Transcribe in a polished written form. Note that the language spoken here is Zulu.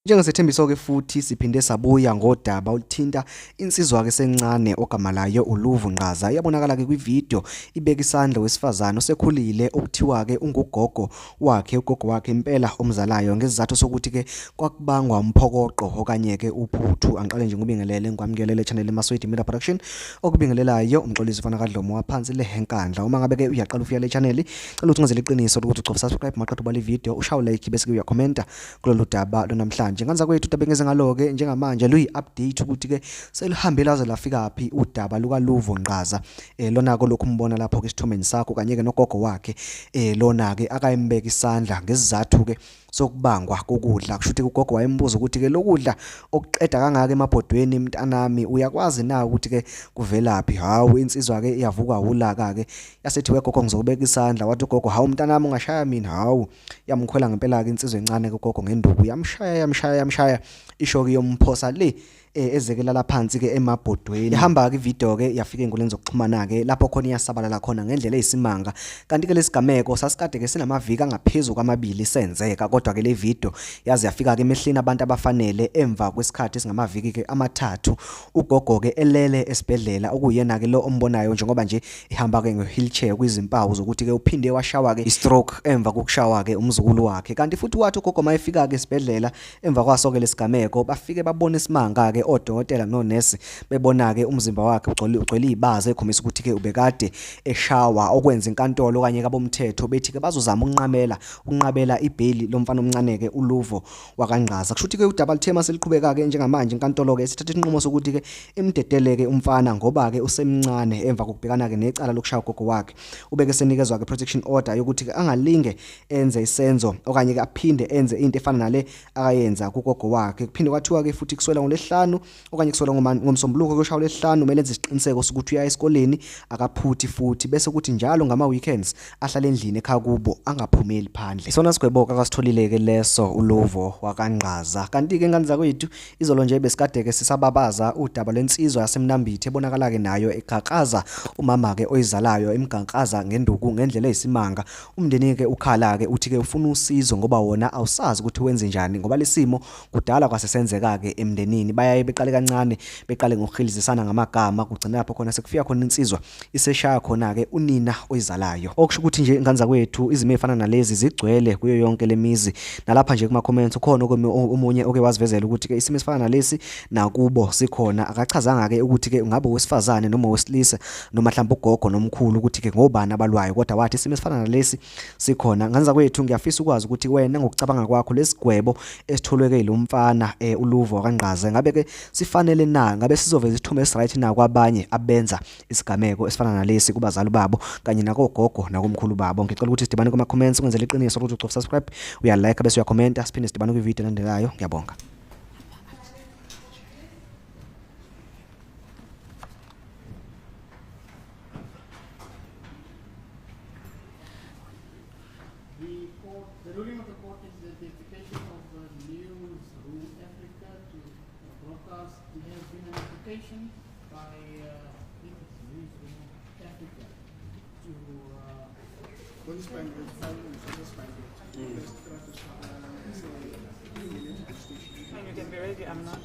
Njengesethembiso ke futhi siphinde sabuya ngodaba oluthinta insizwa ke sencane ogama layo uLuvu Nqaza. Iyabonakala ke kwivideo ibeka isandla wesifazane osekhulile okuthiwa ke ungugogo wakhe, ugogo wakhe impela omzalayo, ngesizathu sokuthi ke kwakubangwa umphokoqo okanye ke uphuthu. Angiqale nje ngibingelele ngikwamukelele channel eMasweti Media Production okubingelelayo umxolisi Mfana kaDlomo waphansi le henkandla. Uma ngabe ke uyaqala ufika le channel, cela ukuthi ungenzele iqiniso ukuthi ucofa subscribe maqedwe bale video, ushaye like bese ke uyakhomenta kulolu daba lonamhlanje. Ngenza kwethu tabengeze ngalo-ke njengamanje luyi-update ukuthi ke selihambe laze lafikaphi udaba lukaLuvu Nqaza. Lona-ke lokhu umbona lapho-ke esithomeni sakho kanye-ke nogogo wakhe lona-ke akayimbeka isandla ngesizathu-ke sokubangwa kokudla. Kusho ukuthi ugogo wayembuza ukuthi-ke lokudla okuqeda kangaka emabhodweni mntanami uyakwazi na ukuthi-ke kuvelaphi? Hawu, insizwa-ke iyavuka ulaka-ke yasethiwe gogo ngizokubeka isandla. Wathi ugogo, hawu mntanami ungashaya mina. Hawu, yamkhwela ngempela-ke insizwa encane kugogo ngenduku yamshaya isho-ke yomphosa le ezekela la phansi ke emabhodweni. Ihamba ke ivideo ke yafika enkuleni zokuxhumana ke lapho khona iyasabalala khona ngendlela eyisimanga. Kanti ke lesigameko sasikade ke sinamaviki angaphezulu kwamabili senzeka, kodwa ke le video yaze yafika ke emehleni abantu abafanele emva kwesikhathi esingamaviki ke amathathu. Ugogo ke elele esibhedlela, okuyena ke lo ombonayo njengoba nje ihamba ke nge-wheelchair kwizimpawu zokuthi ke uphinde washawa ke i-stroke emva kokushawa ke umzukulu wakhe. Kanti futhi wathi ugogo mayefika ke esibhedlela emva kwaso ke lesigameko bafike babona isimanga ke odokotela nonesi bebona ke umzimba wakhe ugcwele ibaza ekhombisa ukuthi ke ubekade eshawa, okwenza inkantolo kanye kabomthetho bethi ke bazozama unqabela ibheli lomfana omncane ke uLuvu wakaNqaza. Kusho ukuthi ke udaba lithema seliqhubeka ke njengamanje inkantolo ke sithatha isinqumo sokuthi ke imdedele ke umfana ngoba ke usemncane emva kokubhekana ke necala lokushaya ugogo wakhe. Ubeke senikezwa ke protection order yokuthi ke angalinge enze isenzo okanye ke aphinde enze into efana nale akayenza kugogo wakhe. Kuphinde kwathiwa ke futhi kuswela ngoLesihlanu okanye kuswela ngomsombuluko kuyoshawa lesihlanu kumele enze isiqiniseko sokuthi uya esikoleni akaphuthi futhi bese kuthi njalo ngama weekends ahlala endlini ekhaya kubo angaphumeli phandle. Isona sigweboka akasitholile ke leso uLuvu wakaNqaza. Kanti ke ngani zakwethu izolo nje besikade ke sisababaza udaba lensizwa yasemNambithi ebonakala ke nayo egaqaza umama ke oyizalayo, emganqaza ngenduku ngendlela eyisimanga. Umndeni ke ukhala ke uthi ke ufuna usizo ngoba wona awusazi ukuthi wenze njani ngoba lesimo kudala kwasesenzeka ke emndenini. Bayaye beqale kancane, beqale ngokuhilizisana ngamagama, kugcina lapho khona sekufika khona insizwa iseshaya khona ke unina oyizalayo. Okusho ukuthi nje ngani zakwethu izimo ezifana nalezi zigcwele kuyo yonke lemizi. Nalapha nje kuma comments ukhona omunye oke wazivezela ukuthi ke isimo esifana nalesi nakubo sikhona. Akachazanga ke ukuthi ke ngabe owesifazane noma owesilisa noma mhlawumbe ugogo nomkhulu ukuthi ke ngobani abalwayo, kodwa wathi isimo esifana nalesi sikhona. Ngani zakwethu ngiyafisa ukwazi ukuthi wena ngokucabanga kwakho lesigwebo esitholweke lo mfana uLuvu wakaNqaza ngabe ke sifanele na, ngabe sizoveza isithume esiright na kwabanye abenza isigameko esifana nalesi kubazali babo kanye nakogogo nakomkhulu babo. Ngicela ukuthi sidibane kuma comments ungenzele iqiniso ukuthi ucofa subscribe, uya like bese uyakhomenta, siphinde sidibane kwivideo elandelayo. Ngiyabonga. The ruling of the court is that the application of Newsroom Africa to broadcast, there has been an application by Newsroom Africa to you can be ready, I'm not.